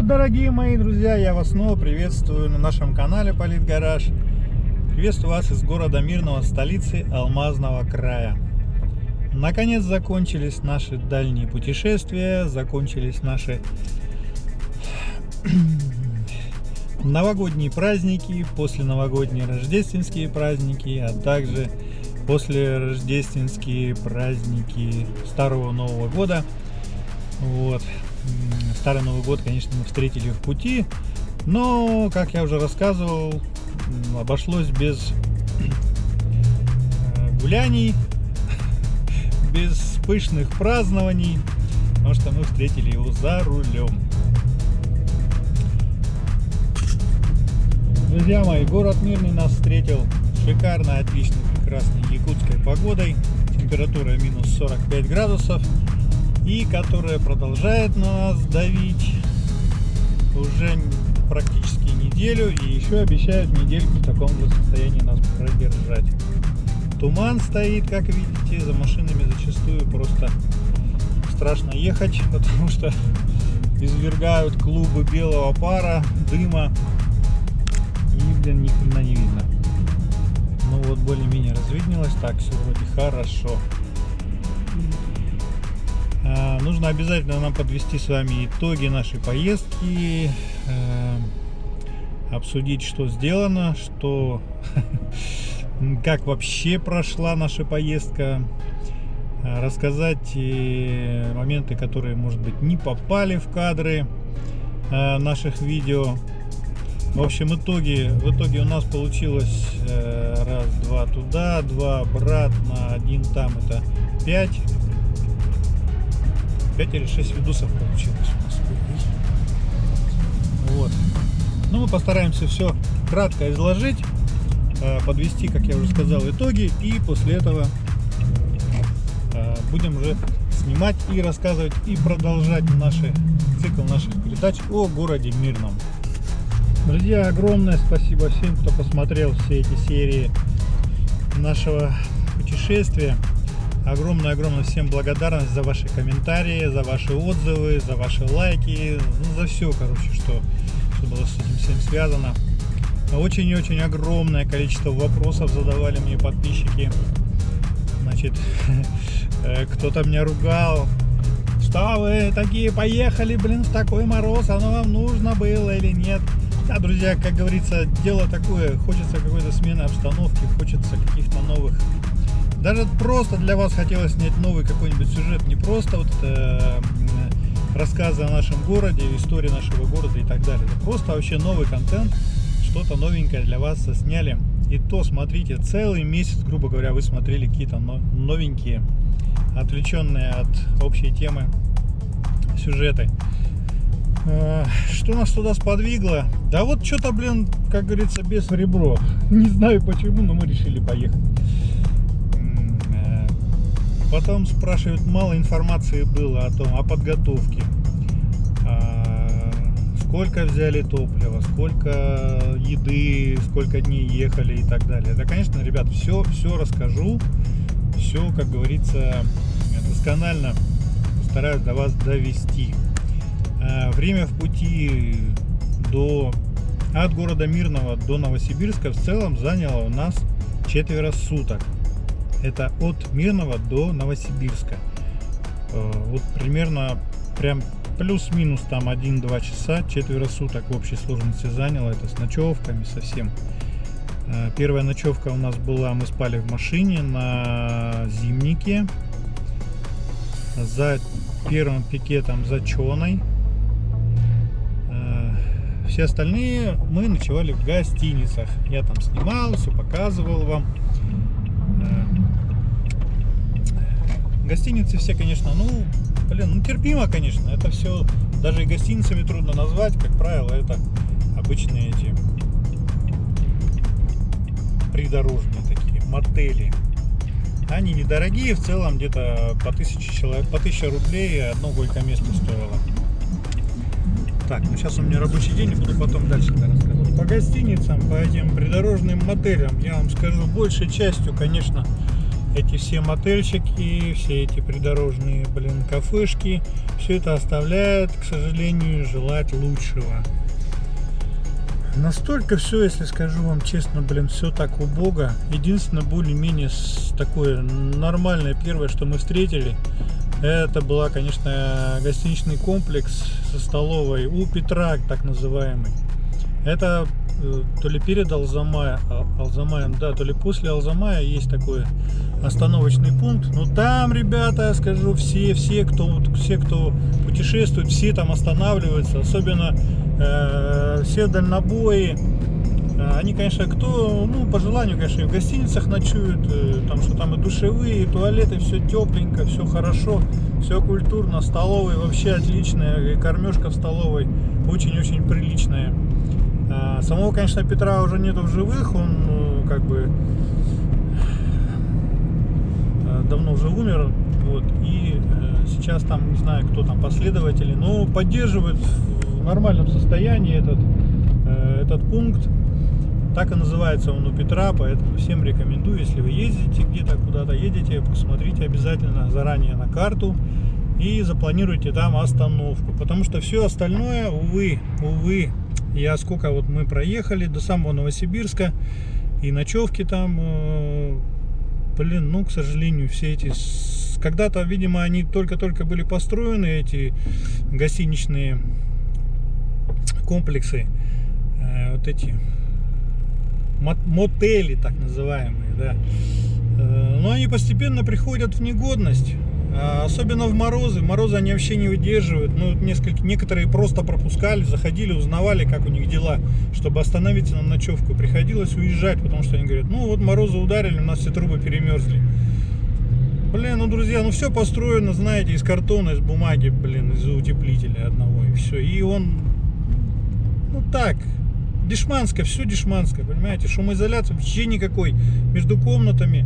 Дорогие мои друзья, я вас снова приветствую на нашем канале Политгараж. Приветствую вас из города Мирного, столицы Алмазного края. Наконец закончились наши дальние путешествия, закончились наши новогодние праздники, посленовогодние рождественские праздники, а также послерождественские праздники Старого Нового года. Вот. Старый Новый год, конечно, мы встретили в пути, но, как я уже рассказывал, обошлось без гуляний, без пышных празднований, потому что мы встретили его за рулем. Друзья мои, город Мирный нас встретил шикарной, отличной, прекрасной якутской погодой, температура минус 45 градусов, и которая продолжает на нас давить уже практически неделю, и еще обещают недельку в таком же состоянии нас продержать. Туман стоит, как видите, за машинами зачастую просто страшно ехать, потому что извергают клубы белого пара, дыма, и, блин, ни хрена не видно. Ну вот, более-менее развиднелось, так, все вроде хорошо. Нужно обязательно нам подвести с вами итоги нашей поездки, обсудить, что сделано, что как вообще прошла наша поездка, рассказать моменты, которые, может быть, не попали в кадры наших видео. В общем, в итоге у нас получилось раз, два туда, два обратно, один там, это 5 или 6 видосов получилось у нас. Вот. Ну, мы постараемся все кратко изложить, подвести, как я уже сказал, итоги, и после этого будем уже снимать и рассказывать, и продолжать цикл наших передач о городе Мирном. Друзья, огромное спасибо всем, кто посмотрел все эти серии нашего путешествия. Огромная всем благодарность за ваши комментарии, за ваши отзывы, за ваши лайки, за все, короче, что было с этим всем связано. Очень и очень огромное количество вопросов задавали мне подписчики. Значит, кто-то меня ругал, что вы такие поехали, блин, в такой мороз, оно вам нужно было или нет. Да, друзья, как говорится, дело такое, хочется какой-то смены обстановки, хочется каких-то новых. Даже просто для вас хотелось снять новый какой-нибудь сюжет, не просто вот рассказы о нашем городе, истории нашего города и так далее. Это просто вообще новый контент, что-то новенькое для вас сняли. И то, смотрите, целый месяц, грубо говоря, вы смотрели какие-то новенькие, отвлеченные от общей темы сюжеты. Что нас туда сподвигло? Да вот что-то, блин, как говорится, без в ребро. Не знаю почему, но мы решили поехать. Потом спрашивают, мало информации было о подготовке. Сколько взяли топлива, сколько еды, сколько дней ехали и так далее. Да, конечно, ребят, все расскажу. Все, как говорится, досконально постараюсь до вас довести. Время в пути от города Мирного до Новосибирска в целом заняло у нас 4 суток. Это от Мирного до Новосибирска. Вот примерно прям плюс-минус там 1-2 часа, 4 суток в общей сложности заняло. Это с ночевками совсем. Первая ночевка у нас была, мы спали в машине на Зимнике. За первым пикетом за Чоной. Все остальные мы ночевали в гостиницах. Я там снимал, все показывал вам. Гостиницы все, конечно, терпимо, конечно. Это все даже и гостиницами трудно назвать. Как правило, это обычные эти придорожные такие мотели. Они недорогие, в целом где-то по 1000 рублей одно койко-место стоило. Так, ну сейчас у меня рабочий день, и буду потом дальше рассказывать. По гостиницам, по этим придорожным мотелям, я вам скажу, большей частью, конечно, эти все мотельчики, все эти придорожные, кафешки, все это оставляет, к сожалению, желать лучшего. Настолько все, если скажу вам честно, все так убого. Единственное, более-менее такое нормальное первое, что мы встретили, это была, конечно, гостиничный комплекс со столовой у Петра, так называемый. Это то ли перед Алзамаем, да, то ли после Алзамая есть такой остановочный пункт. Но там, ребята, скажу, все, кто путешествует, все там останавливаются. Особенно все дальнобои. Они, конечно, по желанию, конечно, и в гостиницах ночуют, там что там и душевые, и туалеты, все тепленько, все хорошо, все культурно, столовая вообще отличная, и кормежка в столовой очень-очень приличная. Самого, конечно, Петра уже нету в живых, он давно уже умер, вот, и сейчас там, не знаю, кто там последователи, но поддерживает в нормальном состоянии этот пункт. Так и называется он у Петра, поэтому всем рекомендую, если вы ездите где-то, куда-то едете, посмотрите обязательно заранее на карту и запланируйте там остановку, потому что все остальное, увы, мы проехали до самого Новосибирска, и ночевки там, к сожалению, все эти, когда-то, видимо, они только-только были построены, эти гостиничные комплексы, вот эти мотели, так называемые, да. Но они постепенно приходят в негодность, особенно в морозы. Морозы они вообще не выдерживают. Некоторые просто пропускали, заходили, узнавали, как у них дела, чтобы остановиться на ночевку. Приходилось уезжать, потому что они говорят, морозы ударили, у нас все трубы перемерзли. Друзья, все построено, знаете, из картона, из бумаги, из утеплителя одного, и все. И он, дешманское, все дешманское, понимаете, шумоизоляции вообще никакой между комнатами,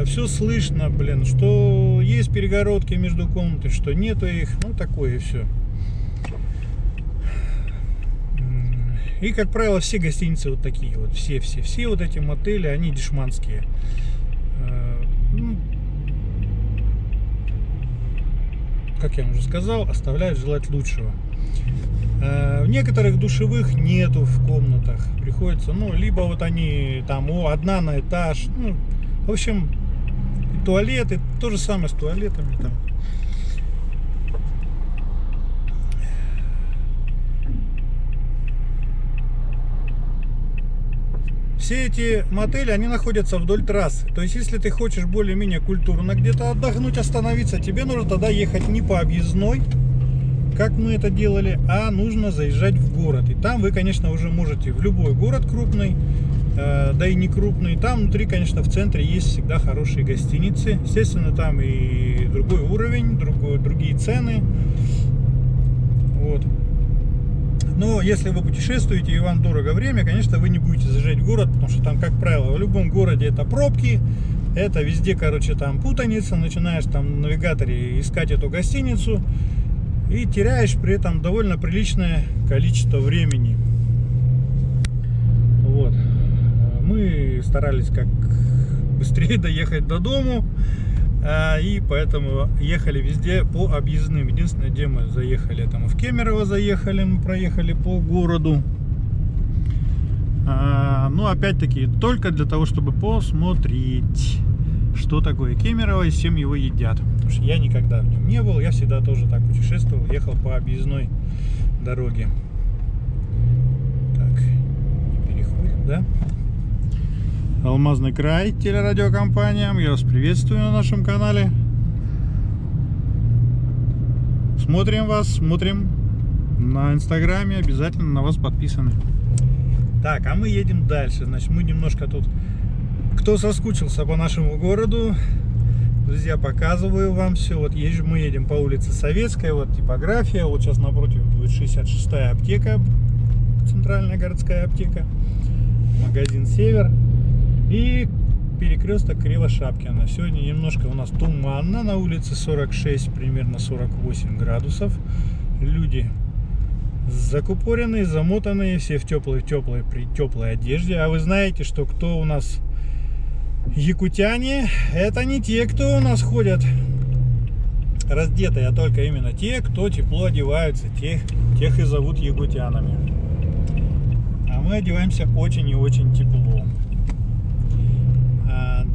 все слышно, что есть перегородки между комнатами, что нету их, такое все. И, как правило, все гостиницы вот такие вот, все вот эти мотели, они дешманские. Как я уже сказал, оставляют желать лучшего. В некоторых душевых нету в комнатах, приходится, либо они там одна на этаж, в общем, и туалеты, то же самое с туалетами там. Все эти мотели, они находятся вдоль трассы. То есть, если ты хочешь более-менее культурно где-то отдохнуть, остановиться, тебе нужно тогда ехать не по объездной, как мы это делали, а нужно заезжать в город. И там вы, конечно, уже можете в любой город крупный, да и не крупный. Там внутри, конечно, в центре есть всегда хорошие гостиницы. Естественно, там и другой уровень, другие цены. Вот. Но если вы путешествуете и вам дорого время, конечно, вы не будете заезжать в город, потому что там, как правило, в любом городе это пробки, это везде, там путаница, начинаешь там в навигаторе искать эту гостиницу и теряешь при этом довольно приличное количество времени. Вот. Мы старались как быстрее доехать до дому, и поэтому ехали везде по объездным. Единственное, где мы заехали, это мы в Кемерово заехали, мы проехали по городу. Но опять-таки только для того, чтобы посмотреть, что такое Кемерово и с чем его едят. Потому что я никогда в нем не был, я всегда тоже так путешествовал, ехал по объездной дороге. Так, не переходим, да? Алмазный край, телерадиокомпания. Я вас приветствую на нашем канале. Смотрим вас, смотрим на инстаграме, обязательно на вас подписаны. Так, а мы едем дальше. Значит, мы немножко тут, кто соскучился по нашему городу, друзья, показываю вам все. Вот мы едем по улице Советская, вот типография, вот сейчас напротив будет 66-я аптека, центральная городская аптека, магазин Север и перекресток Кривошапкина. Сегодня немножко у нас туманно, на улице 46, примерно 48 градусов. Люди закупоренные, замотанные, все в теплой одежде. А вы знаете, что кто у нас Якутяне это не те, кто у нас ходят раздетые, а только именно те, кто тепло одеваются, тех и зовут якутянами. А мы одеваемся очень и очень тепло.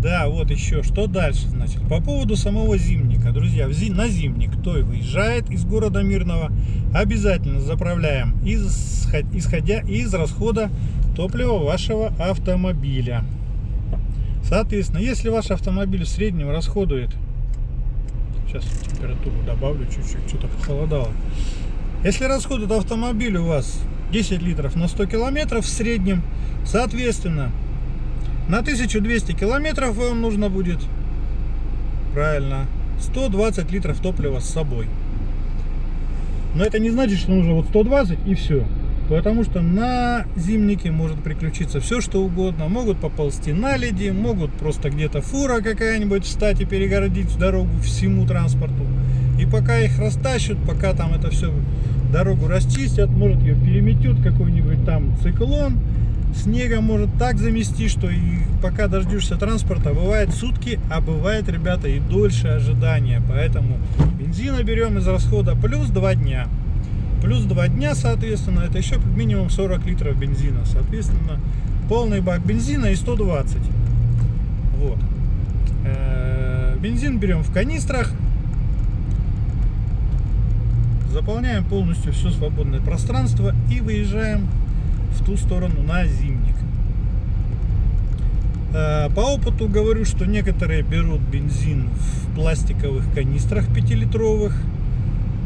Да, вот еще, что дальше, значит, по поводу самого зимника, друзья, на зимник, кто выезжает из города Мирного, обязательно заправляем, исходя из расхода топлива вашего автомобиля. Соответственно, если ваш автомобиль в среднем расходует, сейчас температуру добавлю чуть-чуть, что-то похолодало, если расходует автомобиль у вас 10 литров на 100 километров в среднем, соответственно, на 1200 километров вам нужно будет, правильно, 120 литров топлива с собой. Но это не значит, что нужно вот 120 и все. Потому что на зимнике может приключиться все, что угодно. Могут поползти наледи, могут просто где-то фура какая-нибудь встать и перегородить дорогу всему транспорту. И пока их растащат, пока там это все дорогу расчистят, может ее переметет какой-нибудь там циклон. Снега может так замести, что и пока дождешься транспорта, бывает сутки, а бывает, ребята, и дольше ожидания. Поэтому бензина берем из расхода плюс 2 дня. Плюс 2 дня, соответственно, это еще минимум 40 литров бензина. Соответственно, полный бак бензина и 120. Вот. Бензин берем в канистрах. Заполняем полностью все свободное пространство и выезжаем в ту сторону на зимник. По опыту говорю, что некоторые берут бензин в пластиковых канистрах 5-литровых.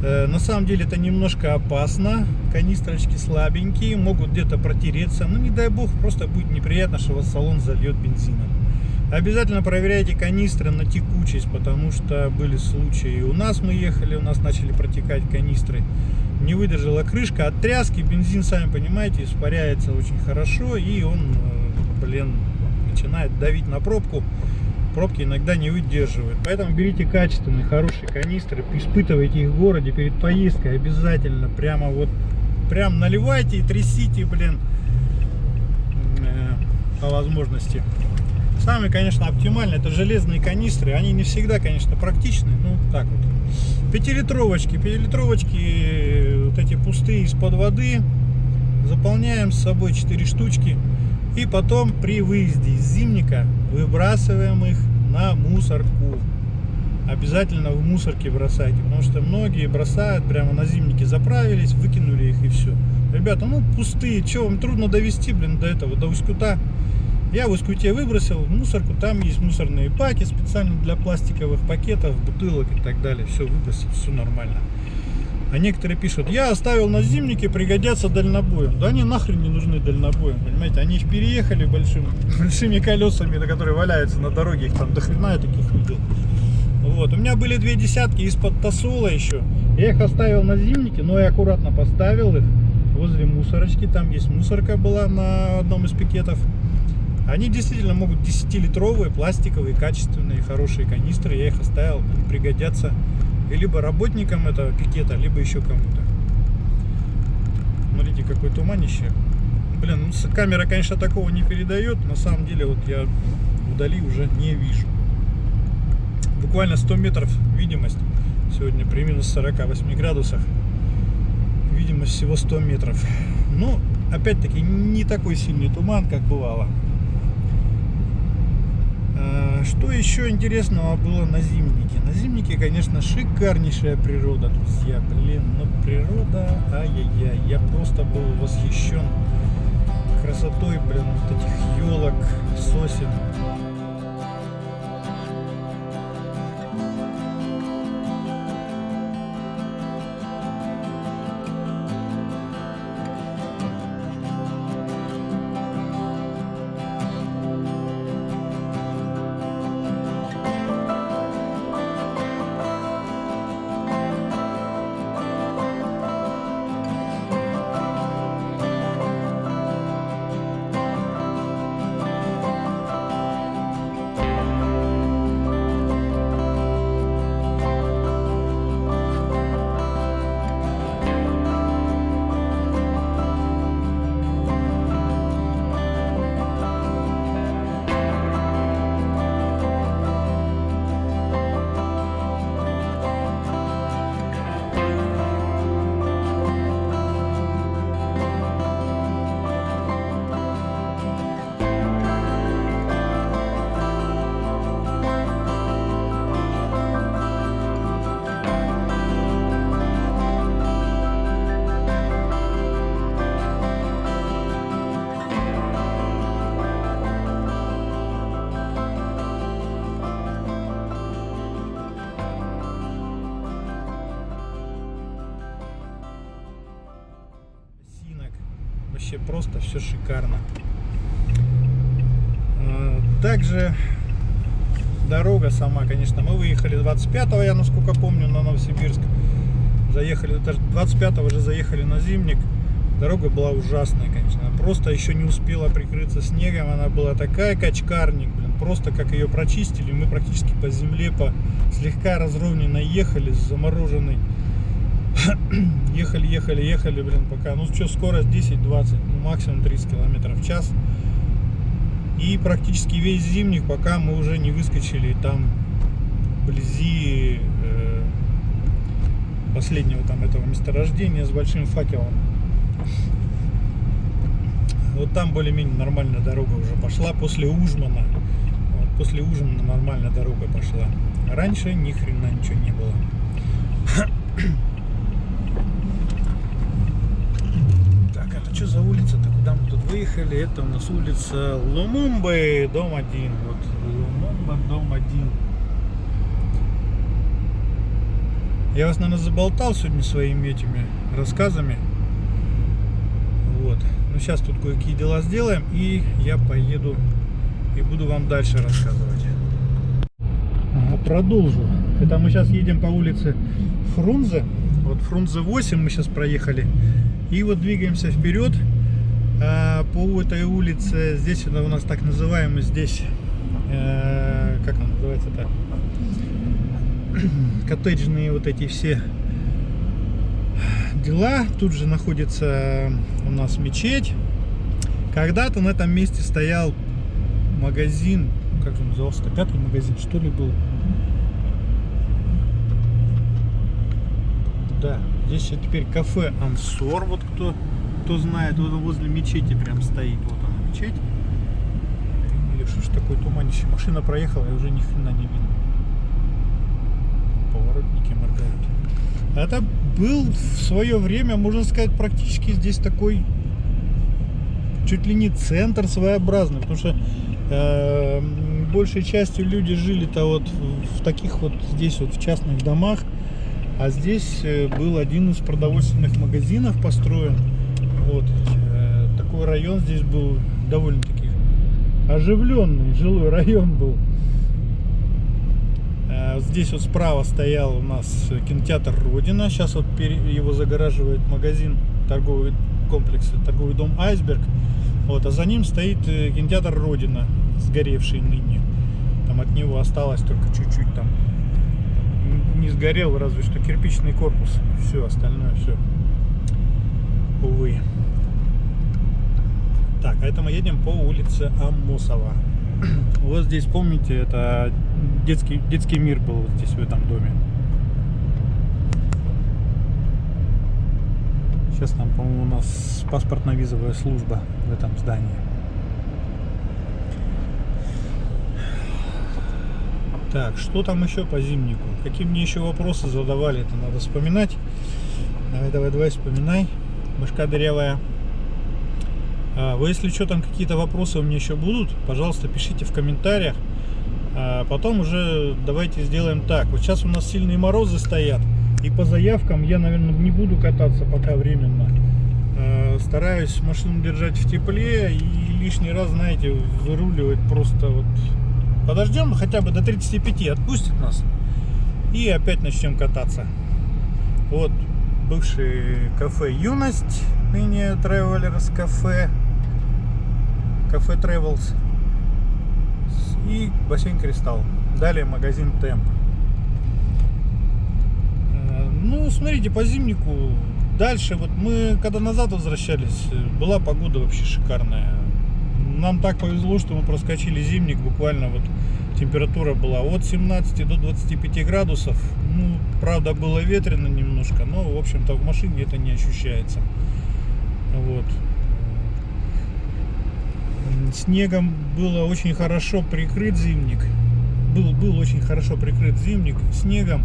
На самом деле это немножко опасно. Канистрочки слабенькие, могут где-то протереться. Ну не дай бог, просто будет неприятно, что вас салон зальет бензином. Обязательно проверяйте канистры на текучесть, потому что были случаи. У нас мы ехали, у нас начали протекать канистры. Не выдержала крышка от тряски, бензин, сами понимаете, испаряется очень хорошо, и он, начинает давить на пробку. Пробки иногда не выдерживают. Поэтому берите качественные, хорошие канистры, испытывайте их в городе перед поездкой обязательно. Прям наливайте и трясите, по возможности. Самые, конечно, оптимальные это железные канистры. Они не всегда, конечно, практичны. Ну, так вот. 5-литровочки, вот эти пустые из-под воды. Заполняем с собой 4 штучки. И потом при выезде из зимника выбрасываем их на мусорку. Обязательно в мусорке бросайте. Потому что многие бросают прямо на зимнике, заправились, выкинули их и все. Ребята, пустые. Че, вам трудно довести, до этого, до Усть-Кута? Я в Усть-Куте выбросил в мусорку, там есть мусорные баки специально для пластиковых пакетов, бутылок и так далее. Все выбросил, все нормально. А некоторые пишут, я оставил на зимнике, пригодятся дальнобоем. Да они нахрен не нужны дальнобоем, понимаете? Они их переехали большими колесами, которые валяются на дороге, их там дохрена я таких видел. Вот, у меня были 2 десятки из-под Тосола еще. Я их оставил на зимнике, но я аккуратно поставил их возле мусорочки. Там есть мусорка была на одном из пикетов. Они действительно могут 10-литровые, пластиковые, качественные, хорошие канистры. Я их оставил, они пригодятся и либо работникам этого пикета, либо еще кому-то. Смотрите, какое туманище. Камера, конечно, такого не передает. На самом деле, вот я вдали уже не вижу. Буквально 100 метров видимость. Сегодня при минус 48 градусах. Видимость всего 100 метров. Но, опять-таки, не такой сильный туман, как бывало. Что еще интересного было на зимнике? На зимнике, конечно, шикарнейшая природа, друзья. Природа, ай-яй-яй. Я просто был восхищен красотой, вот этих елок, сосен. вообще просто все шикарно. Также дорога сама, конечно, мы выехали 25-го, я насколько помню, на Новосибирск. Заехали, даже 25-го уже заехали на Зимник. Дорога была ужасная, конечно. Просто еще не успела прикрыться снегом. Она была такая качкарник, блин. Просто как ее прочистили, мы практически по земле, по слегка разровненной ехали, с замороженной. Ехали, блин, пока. Ну что, скорость 10-20, ну, максимум 30 км в час. И практически весь Зимник, пока мы уже не выскочили там вблизи последнего там этого месторождения с большим факелом. Вот там более-менее нормальная дорога уже пошла после Ужмана. Вот после Ужмана нормальная дорога пошла. Раньше ни хрена ничего не было. Так, это что за улица-то? Куда мы тут выехали? Это у нас улица Лумумбы, дом 1. Вот Лумумба, дом 1. Я вас, наверное, заболтал сегодня своими этими рассказами. Вот. Ну, сейчас тут кое-какие дела сделаем, и я поеду и буду вам дальше рассказывать. Продолжу. Это мы сейчас едем по улице Фрунзе. Вот Фрунзе 8 мы сейчас проехали. И вот двигаемся вперед по этой улице. Здесь у нас так называемый, здесь, как он называется-то? Коттеджные вот эти все дела. Тут же находится у нас мечеть. Когда-то на этом месте стоял магазин, как же назывался-то, 5-й магазин, что ли, был. Да, здесь теперь кафе Ансор, вот кто знает, вот возле мечети прям стоит, вот она мечеть. Или что ж такое туманище, машина проехала и уже ни хрена не видно. Поворотники моргают. Это был в свое время, можно сказать, практически здесь такой чуть ли не центр своеобразный, потому что большей частью люди жили-то вот в таких вот здесь вот в частных домах, а здесь был один из продовольственных магазинов построен. Вот такой район здесь был довольно-таки оживленный, жилой район был. Здесь вот справа стоял у нас кинотеатр Родина. Сейчас вот его загораживает магазин, торговый комплекс, торговый дом Айсберг. Вот, а за ним стоит кинотеатр Родина, сгоревший ныне. Там от него осталось только чуть-чуть, там не сгорел, разве что кирпичный корпус. Все, остальное все, увы. Так, а это мы едем по улице Амосова. Вот здесь, помните, это детский мир был здесь, в этом доме. Сейчас там, по-моему, у нас паспортно-визовая служба в этом здании. Так, что там еще по Зимнику? Какие мне еще вопросы задавали, это надо вспоминать. Давай, вспоминай. Башка дырявая. Вы, если что, там какие-то вопросы у меня еще будут, пожалуйста, пишите в комментариях. Потом уже давайте сделаем так. Вот сейчас у нас сильные морозы стоят, и по заявкам я, наверное, не буду кататься пока временно. Стараюсь машину держать в тепле и лишний раз, знаете, выруливать просто вот. Подождем хотя бы до 35, отпустит нас, и опять начнем кататься. Вот бывший кафе «Юность», ныне Travelers кафе Travels, и бассейн «Кристалл». Далее магазин «Темп». Ну, смотрите, по Зимнику дальше, вот мы когда назад возвращались, была погода вообще шикарная. Нам так повезло, что мы проскочили Зимник, буквально вот температура была от 17 до 25 градусов. Ну, правда, было ветрено немножко, но, в общем-то, в машине это не ощущается. Вот. Снегом было очень хорошо прикрыт Зимник. Был очень хорошо прикрыт Зимник снегом.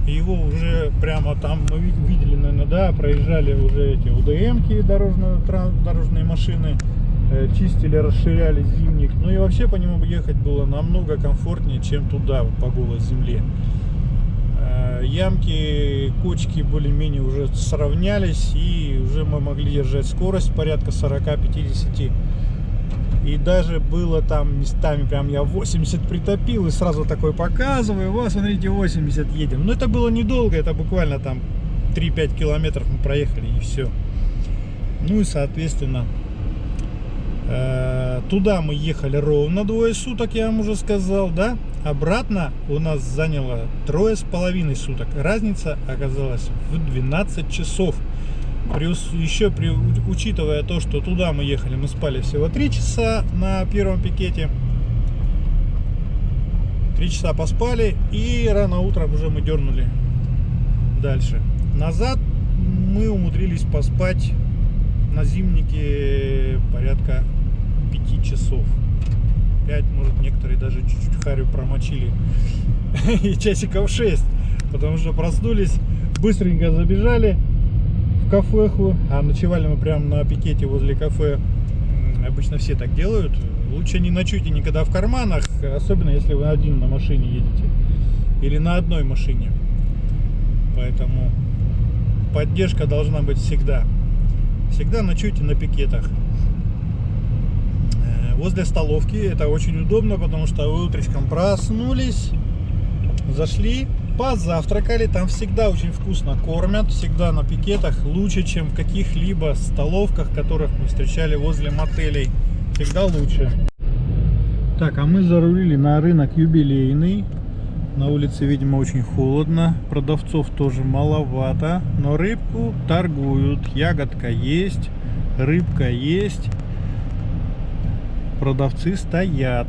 Его уже прямо там, мы видели, наверное, да, проезжали уже эти УДМ-ки, дорожные машины, чистили, расширяли Зимник. Ну и вообще по нему ехать было намного комфортнее, чем туда, по голой земле. Ямки, кочки более-менее уже сравнялись, и уже мы могли держать скорость порядка 40-50. И даже было там местами, прям я 80 притопил и сразу такой показываю: вот смотрите, 80 едем. Но это было недолго, это буквально там 3-5 километров мы проехали, и все. Ну и соответственно туда мы ехали ровно 2 суток, я вам уже сказал, да. Обратно у нас заняло 3,5 суток. Разница оказалась в 12 часов. Учитывая то, что туда мы ехали, мы спали всего 3 часа на первом пикете. 3 часа поспали, и рано утром уже мы дернули дальше. Назад мы умудрились поспать на зимнике порядка 5 часов. 5, может, некоторые даже чуть-чуть харю промочили. И часиков 6. Потому что проснулись, быстренько забежали в кафеху. А ночевали мы прямо на пикете возле кафе. Обычно все так делают. Лучше не ночуйте никогда в карманах, особенно если вы один на машине едете. Или на одной машине. Поэтому поддержка должна быть всегда. Всегда ночуйте на пикетах. Возле столовки это очень удобно, потому что вы утречком проснулись, зашли, позавтракали. Там всегда очень вкусно кормят, всегда на пикетах лучше, чем в каких-либо столовках, которых мы встречали возле мотелей. Всегда лучше. Так, а мы зарулили на рынок Юбилейный. На улице, видимо, очень холодно, продавцов тоже маловато, но рыбку торгуют. Ягодка есть, рыбка есть. Продавцы стоят.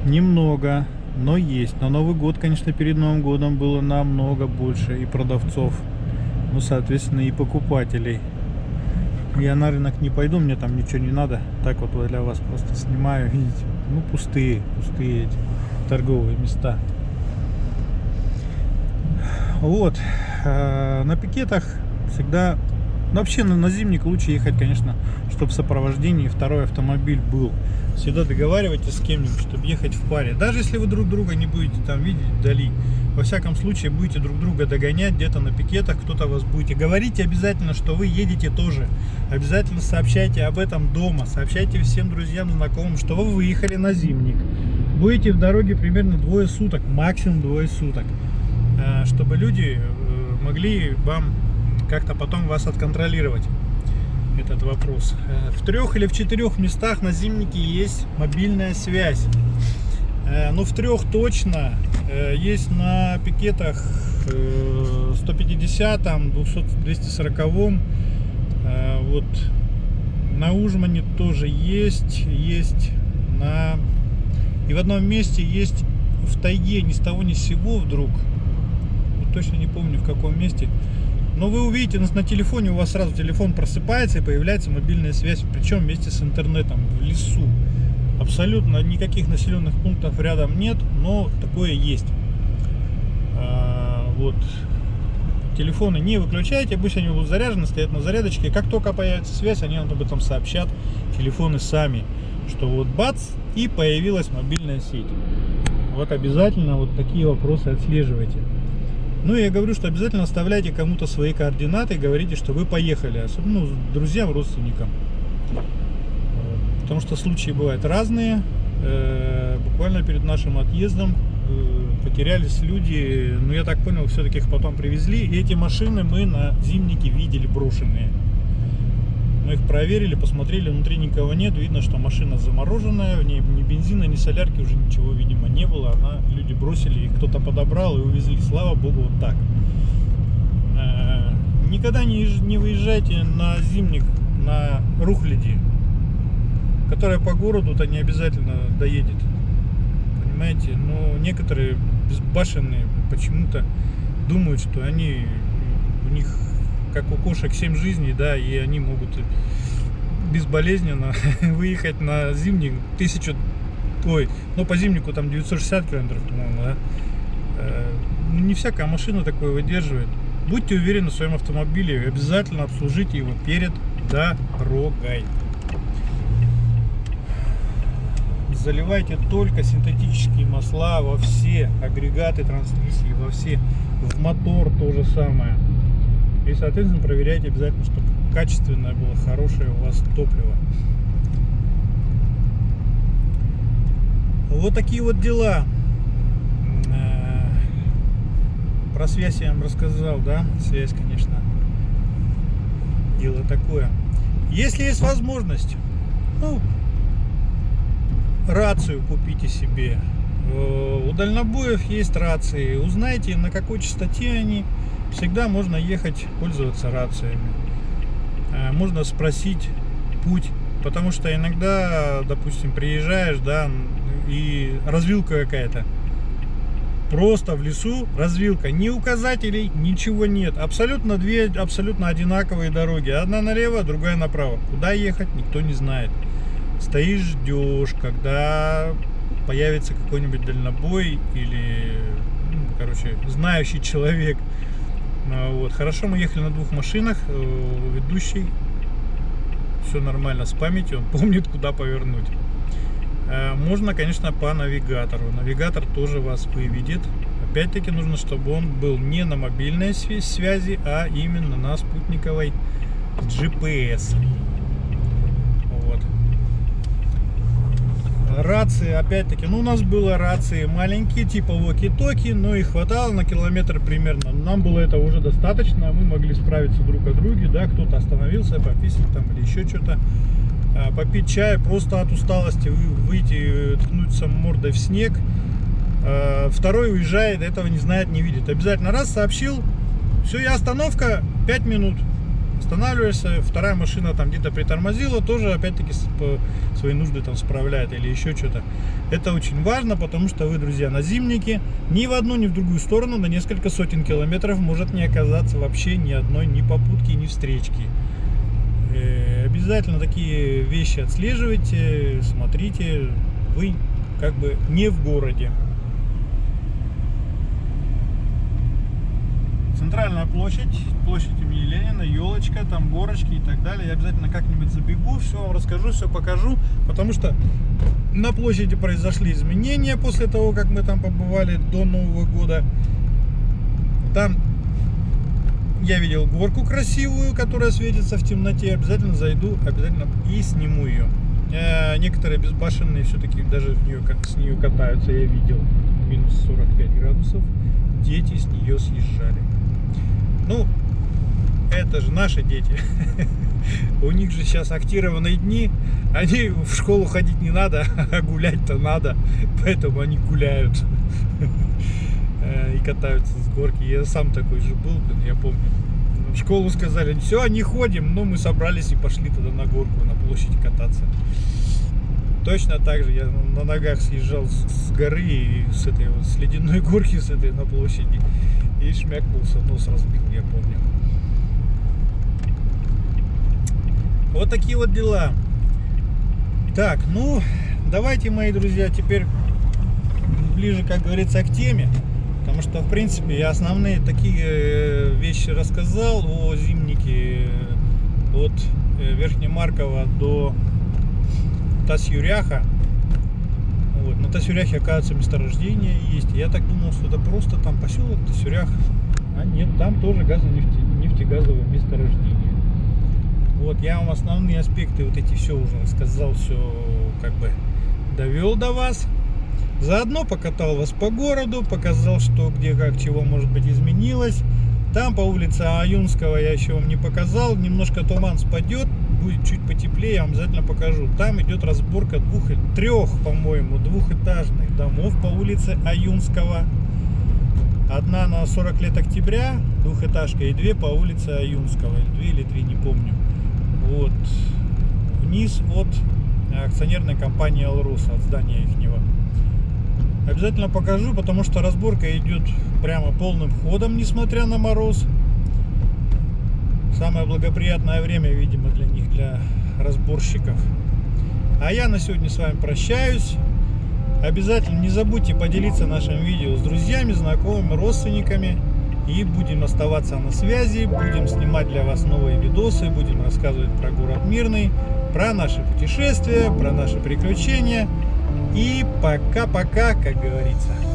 Немного, но есть. На Новый год, конечно, перед Новым годом было намного больше и продавцов, ну, соответственно, и покупателей. Я на рынок не пойду, мне там ничего не надо. Так вот для вас просто снимаю, видите. Ну, пустые эти торговые места. Вот. На пикетах всегда... Вообще на зимник лучше ехать, конечно, чтобы в сопровождении второй автомобиль был. Всегда договаривайтесь с кем-нибудь, чтобы ехать в паре. Даже если вы друг друга не будете там видеть вдали, во всяком случае будете друг друга догонять где-то на пикетах, кто-то вас будете. Говорите обязательно, что вы едете тоже. Обязательно сообщайте об этом дома, сообщайте всем друзьям, знакомым, что вы выехали на зимник. Будете в дороге примерно 2 суток, максимум 2 суток, чтобы люди могли вам как-то потом вас отконтролировать этот вопрос. В 3 или в 4 местах на зимнике есть мобильная связь. Ну, в 3 точно. Есть на пикетах 150-м, 240-м. Вот на Ужмане тоже есть. И в одном месте есть в тайге, ни с того ни с сего вдруг. Вот точно не помню, в каком месте. Но вы увидите на телефоне, у вас сразу телефон просыпается и появляется мобильная связь, причем вместе с интернетом в лесу. Абсолютно никаких населенных пунктов рядом нет, но такое есть. Вот. Телефоны не выключайте, обычно они будут заряжены, стоят на зарядочке. Как только появится связь, они вам об этом сообщат, телефоны сами, что вот бац, и появилась мобильная сеть. Вот обязательно вот такие вопросы отслеживайте. Ну, я говорю, что обязательно оставляйте кому-то свои координаты и говорите, что вы поехали, особенно друзьям, родственникам. Потому что случаи бывают разные. Буквально перед нашим отъездом потерялись люди, но я так понял, все-таки их потом привезли. И эти машины мы на зимнике видели брошенные. Мы их проверили, посмотрели, внутри никого нет. Видно, что машина замороженная, в ней ни бензина, ни солярки уже ничего, видимо, не было. Люди бросили, кто-то подобрал и увезли. Слава богу, вот так. Никогда не выезжайте на зимник на рухляди, которая по городу-то не обязательно доедет. Понимаете? Но некоторые безбашенные почему-то думают, что у них как у кошек 7 жизней, да, и они могут безболезненно выехать на зимник по зимнику там 960 километров, по-моему, да. Не всякая машина такое выдерживает. Будьте уверены в своем автомобиле и обязательно обслужите его перед дорогой. заливайте только синтетические масла во все агрегаты трансмиссии, во все, в мотор то же самое. И, соответственно, проверяйте обязательно, чтобы качественное было, хорошее у вас топливо. Вот такие вот дела. Про связь я вам рассказал, да? Связь, конечно, дело такое. Если есть возможность, ну, рацию купите себе. У дальнобоев есть рации. Узнайте, на какой частоте они. Всегда можно ехать, пользоваться рациями. Можно спросить путь. Потому что иногда, допустим, приезжаешь, да, и развилка какая-то. Просто в лесу развилка. Ни указателей, ничего нет. Абсолютно две абсолютно одинаковые дороги. Одна налево, другая направо. Куда ехать, никто не знает. Стоишь, ждешь, когда появится какой-нибудь дальнобой или, ну, короче, знающий человек. Вот. Хорошо, мы ехали на двух машинах. Ведущий, все нормально с памятью, он помнит, куда повернуть. Можно, конечно, по навигатору. Навигатор тоже вас выведет. Опять-таки нужно, чтобы он был не на мобильной связи, а именно на спутниковой GPS. Вот. Рации, опять-таки, ну, у нас было рации маленькие, типа walkie-talkie, но и хватало на километр примерно. Нам было это уже достаточно, мы могли справиться друг о друге, да, кто-то остановился, пописать там или еще что-то. Попить чай просто от усталости, выйти, ткнуться мордой в снег. Второй уезжает, этого не знает, не видит. Обязательно раз сообщил, все, я остановка, 5 минут. Останавливаешься, вторая машина там где-то притормозила, тоже опять-таки свои нужды там справляет или еще что-то. Это очень важно, потому что вы, друзья, на зимнике ни в одну, ни в другую сторону на несколько сотен километров может не оказаться вообще ни одной ни попутки, ни встречки. Обязательно такие вещи отслеживайте, смотрите, вы как бы не в городе. Центральная площадь, площадь имени Ленина, елочка, там горочки и так далее. Я обязательно как-нибудь забегу, все вам расскажу, все покажу, потому что на площади произошли изменения после того, как мы там побывали до Нового года. Там я видел горку красивую, которая светится в темноте. Обязательно зайду, обязательно и сниму ее. Некоторые безбашенные все-таки даже с нее катаются, я видел. Минус 45 градусов. Дети с нее съезжали. Ну, это же наши дети. У них же сейчас актированные дни. Они в школу ходить не надо, а гулять-то надо. Поэтому они гуляют и катаются с горки. Я сам такой же был, я помню. В школу сказали, все, не ходим, но мы собрались и пошли тогда на горку, на площадь кататься. Точно так же я на ногах съезжал с горы, и с этой вот, с ледяной горки, с этой на площади, и шмякнулся, нос разбил, я помню. Вот такие вот дела. Так, ну, давайте, мои друзья, теперь ближе, как говорится, к теме. Потому что, в принципе, я основные такие вещи рассказал о зимнике от Верхнемаркова до Тас-Юряха. Вот. На Тас-Юряхе, оказывается, месторождение есть. Я так думал, что это просто там поселок Тас-Юрях. А нет, там тоже нефтегазовое месторождение. Вот, я вам основные аспекты вот эти все уже рассказал, все как бы довел до вас. Заодно покатал вас по городу, показал, что где, как, чего может быть изменилось. Там по улице Аюнского я еще вам не показал. Немножко туман спадет, будет чуть потеплее, я вам обязательно покажу. Там идет разборка трех, по-моему, двухэтажных домов по улице Аюнского. Одна на 40 лет октября, двухэтажка, и две по улице Аюнского. Две или три, не помню. Вот. Вниз от акционерной компании Алрос, от здания ихнего. Обязательно покажу, потому что разборка идет прямо полным ходом, несмотря на мороз. Самое благоприятное время, видимо, для них, для разборщиков. А я на сегодня с вами прощаюсь. Обязательно не забудьте поделиться нашим видео с друзьями, знакомыми, родственниками. И будем оставаться на связи, будем снимать для вас новые видосы, будем рассказывать про город Мирный, про наши путешествия, про наши приключения. И пока-пока, как говорится.